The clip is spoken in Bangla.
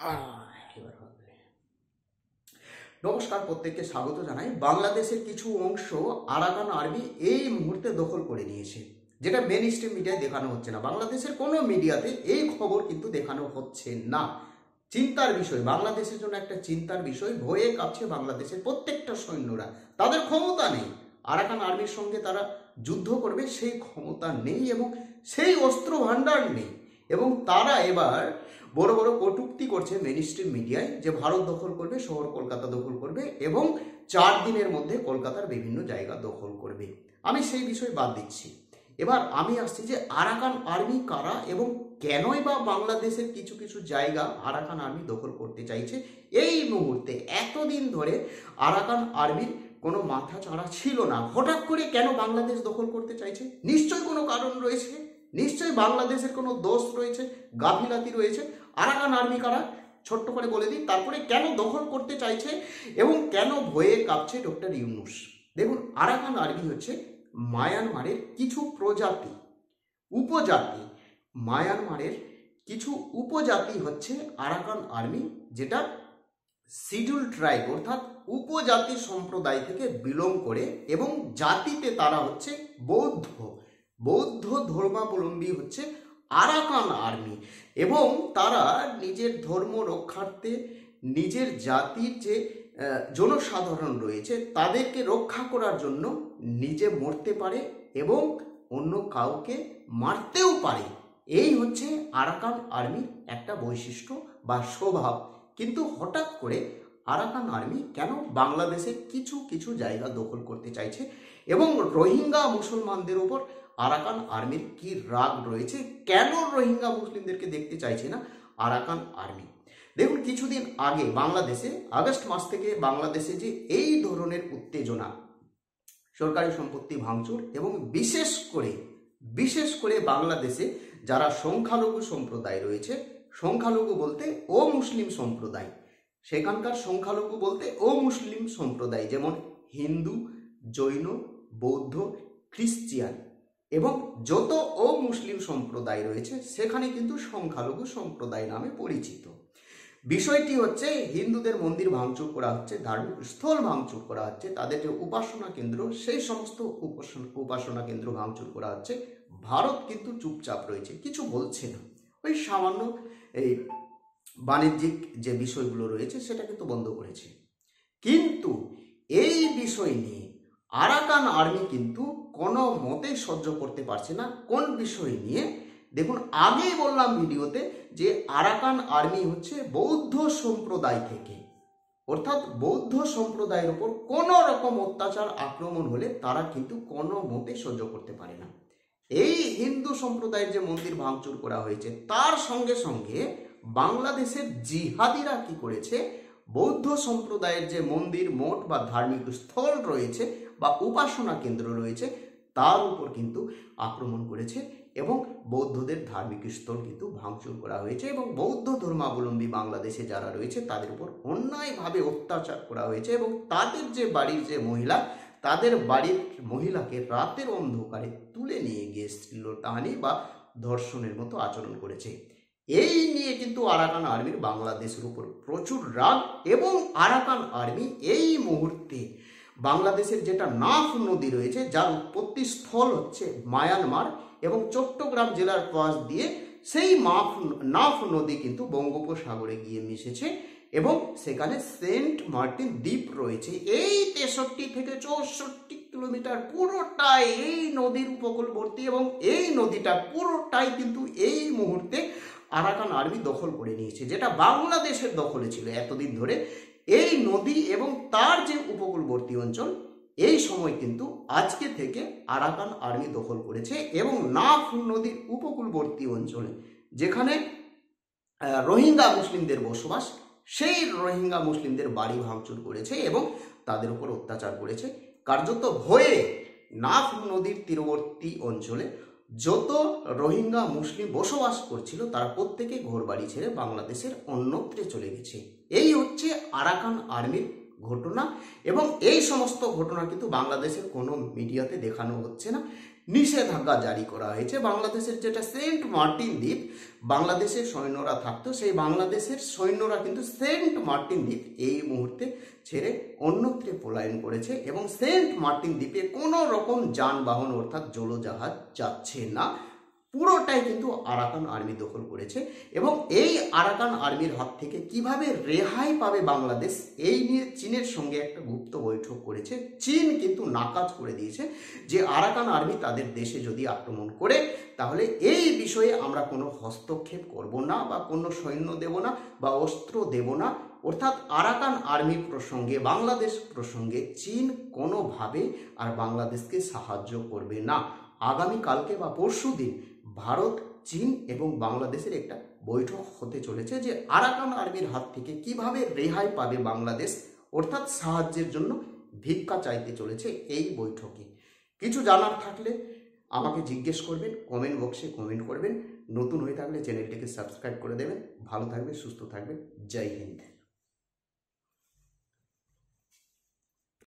এবার হবে। নমস্কার, প্রত্যেককে স্বাগত জানাই। বাংলাদেশের কিছু অংশ আরাকান আর্মি এই মুহূর্তে দখল করে নিয়েছে, যেটা মেন স্ট্রিম মিডিয়ায় দেখানো হচ্ছে না। বাংলাদেশের কোনো মিডিয়াতে এই খবর কিন্তু দেখানো হচ্ছে না। চিন্তার বিষয়, বাংলাদেশের জন্য একটা চিন্তার বিষয়। ভয়ে কাঁপছে বাংলাদেশের প্রত্যেকটা সৈন্যরা। তাদের ক্ষমতা নেই, আরাকান আর্মির সঙ্গে তারা যুদ্ধ করবে সেই ক্ষমতা নেই এবং সেই অস্ত্র ভাণ্ডার নেই। এবং তারা এবার বড় বড় কটূক্তি করছে মেন স্ট্রিম মিডিয়ায় যে ভারত দখল করবে, শহর কলকাতা দখল করবে এবং 4 দিনের মধ্যে কলকাতার বিভিন্ন জায়গা দখল করবে। আমি সেই বিষয় বাদ দিচ্ছি। এবার আমি আসছি যে আরাকান আর্মি কারা এবং কেনই বা বাংলাদেশের কিছু কিছু জায়গা আরাকান আর্মি দখল করতে চাইছে এই মুহূর্তে। এতদিন ধরে আরাকান আর্মির কোনো মাথা চাড়া ছিল না, হঠাৎ করে কেন বাংলাদেশ দখল করতে চাইছে? নিশ্চয়ই কোনো কারণ রয়েছে, নিশ্চয়ই বাংলাদেশের কোনো দোষ রয়েছে, গাফিলাতি রয়েছে। আরাকান আর্মি কারা ছোট্ট করে বলে দিই, তারপরে কেন দখল করতে চাইছে এবং কেন ভয়ে কাঁপছে ডক্টর ইউনূস। দেখুন, আরাকান আর্মি হচ্ছে মায়ানমারের কিছু উপজাতি। মায়ানমারের কিছু উপজাতি হচ্ছে আরাকান আর্মি, যেটা শিডিউল ট্রাইব অর্থাৎ উপজাতি সম্প্রদায় থেকে বিলং করে এবং জাতিতে তারা হচ্ছে বৌদ্ধ ধর্মাবলম্বী হচ্ছে আরাকান আর্মি। এবং তারা নিজের ধর্ম রক্ষার্থে নিজের জাতির যে জনসাধারণ রয়েছে তাদেরকে রক্ষা করার জন্য নিজে মরতে পারে এবং অন্য কাউকে মারতেও পারে। এই হচ্ছে আরাকান আর্মির একটা বৈশিষ্ট্য বা স্বভাব। কিন্তু হঠাৎ করে আরাকান আর্মি কেন বাংলাদেশের কিছু কিছু জায়গা দখল করতে চাইছে এবং রোহিঙ্গা মুসলমানদের উপর আরাকান আর্মির কি রাগ রয়েছে? কেন রোহিঙ্গা মুসলিমদেরকে দেখতে চাইছে না আরাকান আর্মি? দেখুন, কিছুদিন আগে বাংলাদেশে আগস্ট মাস থেকে বাংলাদেশে যে এই ধরনের উত্তেজনা, সরকারি সম্পত্তি ভাঙচুর এবং বিশেষ করে বাংলাদেশে যারা সংখ্যালঘু সম্প্রদায় রয়েছে, সংখ্যালঘু বলতে ও মুসলিম সম্প্রদায়, সেখানকার সংখ্যালঘু বলতে ও মুসলিম সম্প্রদায়, যেমন হিন্দু, জৈন, বৌদ্ধ, খ্রিস্টিয়ান এবং যত ও মুসলিম সম্প্রদায় রয়েছে সেখানে কিন্তু সংখ্যালঘু সম্প্রদায় নামে পরিচিত। বিষয়টি হচ্ছে হিন্দুদের মন্দির ভাঙচুর করা হচ্ছে, ধার্মিক স্থল ভাঙচুর করা হচ্ছে, তাদের যে উপাসনা কেন্দ্র সেই সমস্ত উপাসনা কেন্দ্র ভাঙচুর করা হচ্ছে। ভারত কিন্তু চুপচাপ রয়েছে, কিছু বলছে না। ওই সামান্য এই বাণিজ্যিক যে বিষয়গুলো রয়েছে সেটা কিন্তু বন্ধ করেছে। কিন্তু এই বিষয় নিয়ে আরাকান আর্মি কিন্তু কোনো মতেই সহ্য করতে পারছে না। কোন বিষয় নিয়ে? দেখুন, আগেই বললাম ভিডিওতে যে আরাকান আর্মি হচ্ছে বৌদ্ধ সম্প্রদায় থেকে, অর্থাৎ বৌদ্ধ সম্প্রদায়ের উপর কোনো রকম অত্যাচার আক্রমণ হলে তারা কিন্তু কোনো মতে সহ্য করতে পারে না। এই হিন্দু সম্প্রদায়ের যে মন্দির ভাঙচুর করা হয়েছে তার সঙ্গে সঙ্গে বাংলাদেশের জিহাদিরা কি করেছে? বৌদ্ধ সম্প্রদায়ের যে মন্দির, মঠ বা ধার্মিক স্থল রয়েছে বা উপাসনা কেন্দ্র রয়েছে তার উপর কিন্তু আক্রমণ করেছে এবং বৌদ্ধদের ধার্মিক স্থল কিন্তু ভাঙচুর করা হয়েছে এবং বৌদ্ধ ধর্মাবলম্বী বাংলাদেশে যারা রয়েছে তাদের উপর অন্যায়ভাবে অত্যাচার করা হয়েছে এবং তাদের যে বাড়ির যে মহিলা, তাদের বাড়ির মহিলাকে রাতের অন্ধকারে তুলে নিয়ে গিয়ে শ্লীলতাহানি বা ধর্ষণের মতো আচরণ করেছে। এই নিয়ে কিন্তু আরাকান আর্মির বাংলাদেশের উপর প্রচুর রাগ এবং আরাকান আর্মি এই মুহূর্তে বাংলাদেশের যেটা নাফ নদী রয়েছে, যার উৎপত্তি স্থল হচ্ছে মায়ানমার এবং চট্টগ্রাম জেলার পাশ দিয়ে সেই নাফ নদী কিন্তু বঙ্গোপসাগরে গিয়ে মিশেছে এবং সেখানে সেন্ট মার্টিন দ্বীপ রয়েছে। এই 63 থেকে 64 কিলোমিটার পুরোটাই এই নদীর উপকূলবর্তী এবং এই নদীটা পুরোটাই কিন্তু এই মুহূর্তে আরাকান আর্মি দখল করে নিয়েছে, যেটা বাংলাদেশের দখলে ছিল এতদিন ধরে। এই নদী এবং তার যে উপকূলবর্তী অঞ্চল এই সময় কিন্তু আজকে থেকে আরাকান আর্মি দখল করেছে এবং নাফ নদীর উপকূলবর্তী অঞ্চলে যেখানে রোহিঙ্গা মুসলিমদের বসবাস, সেই রোহিঙ্গা মুসলিমদের বাড়ি ভাঙচুর করেছে এবং তাদের উপর অত্যাচার করেছে। কার্যত ভয়ে নাফ নদীর তীরবর্তী অঞ্চলে যত রোহিঙ্গা মুসলিম বসবাস করছিল তারা প্রত্যেকে ঘরবাড়ি ছেড়ে বাংলাদেশের অন্যত্রে চলে গেছে। এই হচ্ছে আরাকান আর্মির ঘটনা এবং এই সমস্ত ঘটনা কিন্তু বাংলাদেশের কোনো মিডিয়াতে দেখানো হচ্ছে না। নিষেধাজ্ঞা জারি করা হয়েছে। বাংলাদেশের যেটা সেন্ট মার্টিন দ্বীপ, বাংলাদেশের সৈন্যরা থাকতো, সেই বাংলাদেশের সৈন্যরা কিন্তু সেন্ট মার্টিন দ্বীপ এই মুহূর্তে ছেড়ে অন্যত্রে পলায়ন করেছে এবং সেন্ট মার্টিন দ্বীপে কোনো রকম যানবাহন অর্থাৎ জলজাহাজ যাচ্ছে না, পুরোটাই কিন্তু আরাকান আর্মি দখল করেছে। এবং এই আরাকান আর্মির হাত থেকে কিভাবে রেহাই পাবে বাংলাদেশ, এই নিয়ে চীনের সঙ্গে একটা গুপ্ত বৈঠক করেছে। চীন কিন্তু নাকচ করে দিয়েছে যে আরাকান আর্মি তাদের দেশে যদি আক্রমণ করে তাহলে এই বিষয়ে আমরা কোনো হস্তক্ষেপ করব না বা কোনো সৈন্য দেব না বা অস্ত্র দেব না। অর্থাৎ আরাকান আর্মি প্রসঙ্গে, বাংলাদেশ প্রসঙ্গে চীন কোনোভাবে আর বাংলাদেশকে সাহায্য করবে না। আগামীকালকে বা পরশু দিন ভারত, চীন এবং বাংলাদেশের একটা বৈঠক হতে চলেছে যে আরাকান আর্মির হাত থেকে কিভাবে রেহাই পাবে বাংলাদেশ, অর্থাৎ সাহায্যের জন্য ভিক্ষা চাইতে চলেছে এই বৈঠকে। কিছু জানার থাকলে আমাকে জিজ্ঞেস করবেন, কমেন্ট বক্সে কমেন্ট করবেন। নতুন হয়ে থাকলে চ্যানেলটিকে সাবস্ক্রাইব করে দেবেন। ভালো থাকবে, সুস্থ থাকবে। জয় হিন্দ।